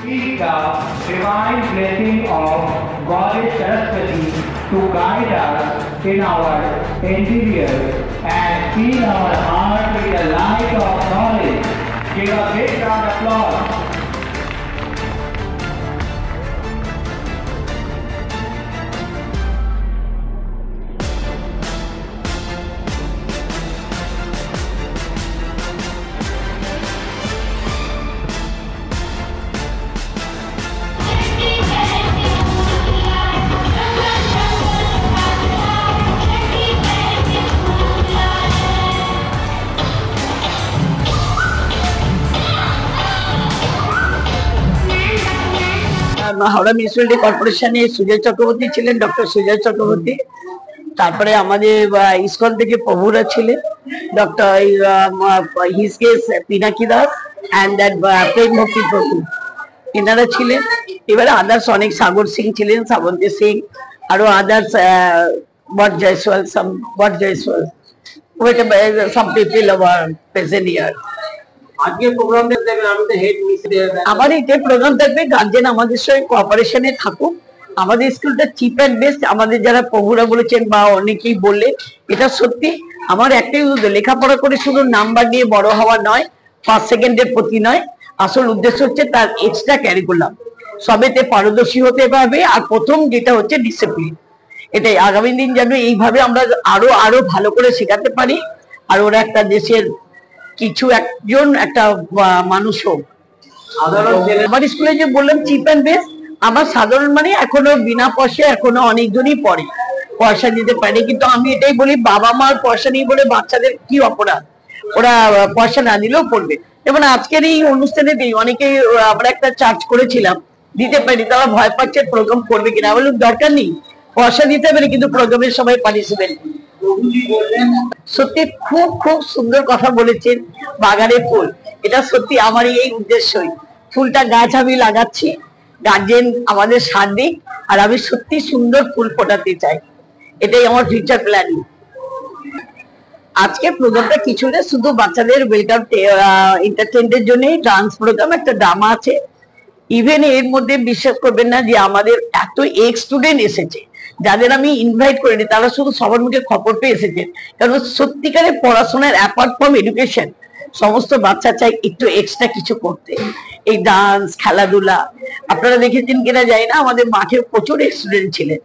seek the divine blessing of Goddess Saraswati to guide us in our endeavors and fill our heart with the light of knowledge. Give a big round of applause. Howrah municipality কর্পোরেশনে সুজয় চক্রবর্তী ছিলেন, doctor Sujoy Chakraborty. তারপরে আমাদের ISKCON থেকে প্রভুরা ছিলেন, doctor হিসকেস Pinaki Das and that Prem Bhakti Prabhu, এনারা ছিলেন। এবারে আদার্স অনেক, সাগর সিং ছিলেন, শ্রাবন্তী সিং, আরো আদার্স, বট Jaiswal, some people were present here. আজকে প্রোগ্রাম দেখবেন, আমি তো হেড মিস আমার এই প্রোগ্রাম থাকবে, গার্জেন আমাদের সঙ্গে কোঅপারেশনে থাকুক। আমাদের স্কুলটা চিপ অ্যান্ড বেস্ট, আমাদের যারা প্রভুরা বলেছেন বা অনেকেই বললেন, এটা সত্যি। আমার একটাই উদ্দেশ্য, লেখাপড়া করে শুধু নাম্বার নিয়ে বড় হওয়া নয়, ফার্স্ট সেকেন্ডের প্রতি নয়, আসল উদ্দেশ্য হচ্ছে তার এক্সট্রা ক্যারিকুলাম, সবেতে পারদর্শী হতে পারবে। আর প্রথম যেটা হচ্ছে ডিসিপ্লিন, এটাই আগামী দিন যেন এইভাবে আমরা আরো আরো ভালো করে শেখাতে পারি, আর ওরা একটা দেশের কিছু একজন একটা মানুষ হোক। আমার স্কুলে যে বললাম চিপ অ্যান্ড বেস্ট, আমার সাধারণ মানে এখনো বিনা পয়সায় এখনো অনেকজনই পড়ে, পয়সা দিতে পারে। কিন্তু আমি এটাই বলি, বাবা মার পয়সা নেই বলে বাচ্চাদের কি অপরাধ, ওরা পয়সা না দিলেও পড়বে। যেমন আজকের এই অনুষ্ঠানে অনেকে আমরা একটা চার্জ করেছিলাম, দিতে পারি, তারা ভয় পাচ্ছে প্রোগ্রাম করবে কিনা। বললাম দরকার নেই, পয়সা দিতে পারে, কিন্তু প্রোগ্রামের সময় পার্টিসিপেন্ট। সত্যি খুব খুব সুন্দর কথা বলেছেন। বাগানে ফুল, এটা সত্যি আমার এই উদ্দেশ্যই, ফুলটা গাছ আমি লাগাচ্ছি, গার্জেন আমাদের সাথ দিক, আর আমি সত্যি সুন্দর ফুল ফোটাতে চাই, এটাই আমার ফিউচার প্ল্যানিং। আজকে প্রোগ্রামটা কিছু না, শুধু বাচ্চাদের ওয়েলকাম এন্টারটেইনমেন্টের জন্য ডান্স প্রোগ্রাম, একটা ড্রামা আছে। ইভেন এর মধ্যে বিশ্বাস করবেন না যে আমাদের এত এক্স স্টুডেন্ট এসেছে, যাদের আমি ইনভাইট করিনি, তারা শুধু সবার মুখে খবর পেয়ে এসেছেন। কারণ সত্যিকারের পড়াশোনার অ্যাপার্ট ফ্রম এডুকেশন, সমস্ত বাচ্চা চাই একটু এক্সট্রা কিছু করতে, এই ডান্স, খেলাধুলা। আপনারা দেখেছেন কিনা জানি না, আমাদের মাঠে প্রচুর স্টুডেন্ট ছিলেন,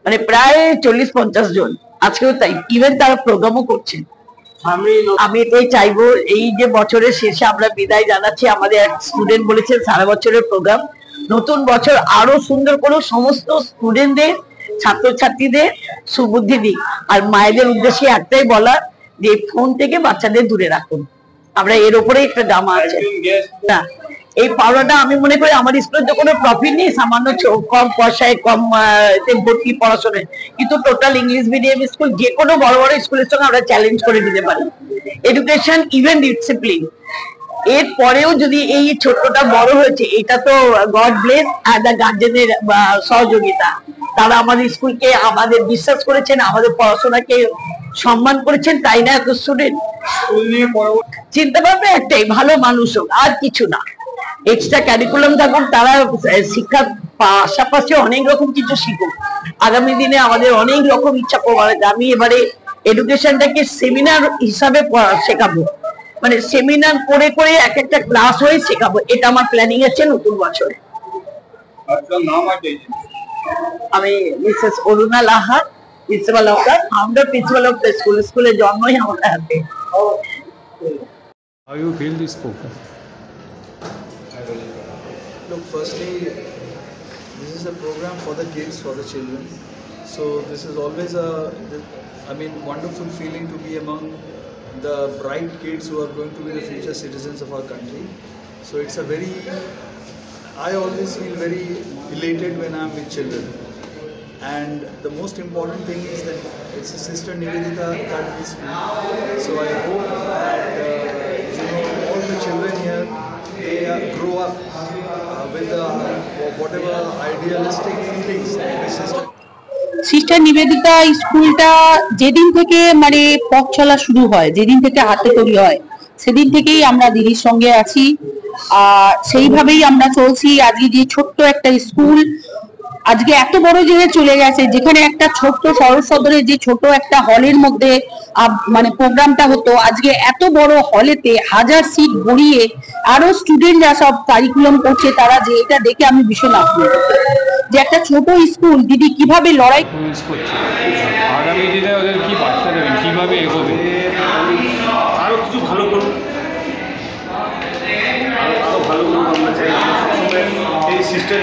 মানে প্রায় 40-50 জন, আজকেও তাই। ইভেন তারা প্রোগ্রামও করছেন। আমি এটাই চাইবো, এই যে বছরের শেষে আমরা বিদায় জানাচ্ছি, আমাদের এক স্টুডেন্ট বলেছেন সারা বছরের প্রোগ্রাম, নতুন বছর আরো সুন্দর করে সমস্ত স্টুডেন্টদের, ছাত্রছাত্রীদের সুবুদ্ধি দিক। আর মায়েদের উদ্দেশ্যে একটাই বলা, যে ফোন থেকে বাচ্চাদের দূরে রাখুন। আমরা এর উপরে একটা ড্রামা আছে না, এই পাওয়াটা আমি মনে করি আমার স্কুলের তো কোনো প্রফিট নেই, সামান্য কম পয়সায় কম ভর্তি পড়াশোনায়, কিন্তু টোটাল ইংলিশ মিডিয়াম স্কুল যে কোনো বড় বড় স্কুলের সঙ্গে আমরা চ্যালেঞ্জ করে দিতে পারি। এডুকেশন, ইভেন ডিসিপ্লিন, এর পরেও যদি এই ছোট্টটা বড় হয়েছে, এটা তো গড ব্লেস আর দ্য গার্জেনের সহযোগিতা। তারা আমাদের স্কুলকে, আমাদের বিশ্বাস করেছেন, আমাদের পড়াশোনাকে সম্মান করেছেন, তাই না? এত স্টুডেন্ট চিন্তা ভাবনা একটাই, ভালো মানুষ হোক, আর কিছু না। এক্সট্রা ক্যারিকুলাম থাকুক, তারা শিক্ষার পাশাপাশি অনেক রকম কিছু শিখুক। আগামী দিনে আমাদের অনেক রকম ইচ্ছা প্রকার আছে। আমি এবারে এডুকেশনটাকে সেমিনার হিসাবে শেখাবো, মানে সেমিনার করে করে এক একটা ক্লাস হয়ে শেখাবো, এটা আমার প্ল্যানিং আছে নতুন বছরে। আমি Mrs Aruna Laha, principal of the founder principal of the school. স্কুলের জন্মই আমাদের হাতে। How you feel this program? Look, firstly, this is a program for the kids, for the children. So this is always wonderful feeling to be among the bright kids who are going to be the future citizens of our country. So it's a very, I always feel very elated when I'm with children. And the most important thing is that it's a Sister Nivedita Academy School. So I hope that all the children here, they grow up with whatever idealistic feelings that the sister. Sister Nivedita স্কুলটা যেদিন থেকে মানে পথ চলা শুরু হয়, যেদিন থেকে হাতে তৈরি হয়, সেদিন থেকেই আমরা দিদির সঙ্গে আছি, আর সেইভাবেই আমরা চলছি। আজকে যে ছোট্ট একটা স্কুল আজকে এত বড় জায়গায় চলে গেছে, যেখানে একটা ছোট্ট শহর সদরে যে ছোট একটা হলের মধ্যে মানে প্রোগ্রামটা হতো, আজকে এত বড় হলেতে 1000 সিট ভরিয়ে আরো স্টুডেন্টরা সব কারিকুলাম করছে, তারা যে এটা দেখে আমি ভীষণ আপ্লুত যে একটা ছোট স্কুল দিদি কিভাবে লড়াই করছে। আগামী দিনে ওদের কি বার্তা দেবেন, কিভাবে এগোবে? আরো কিছু ভালো করুন, আরো ভালো করুন আমরা চাই। আমরা সবসময় এই সিস্টেম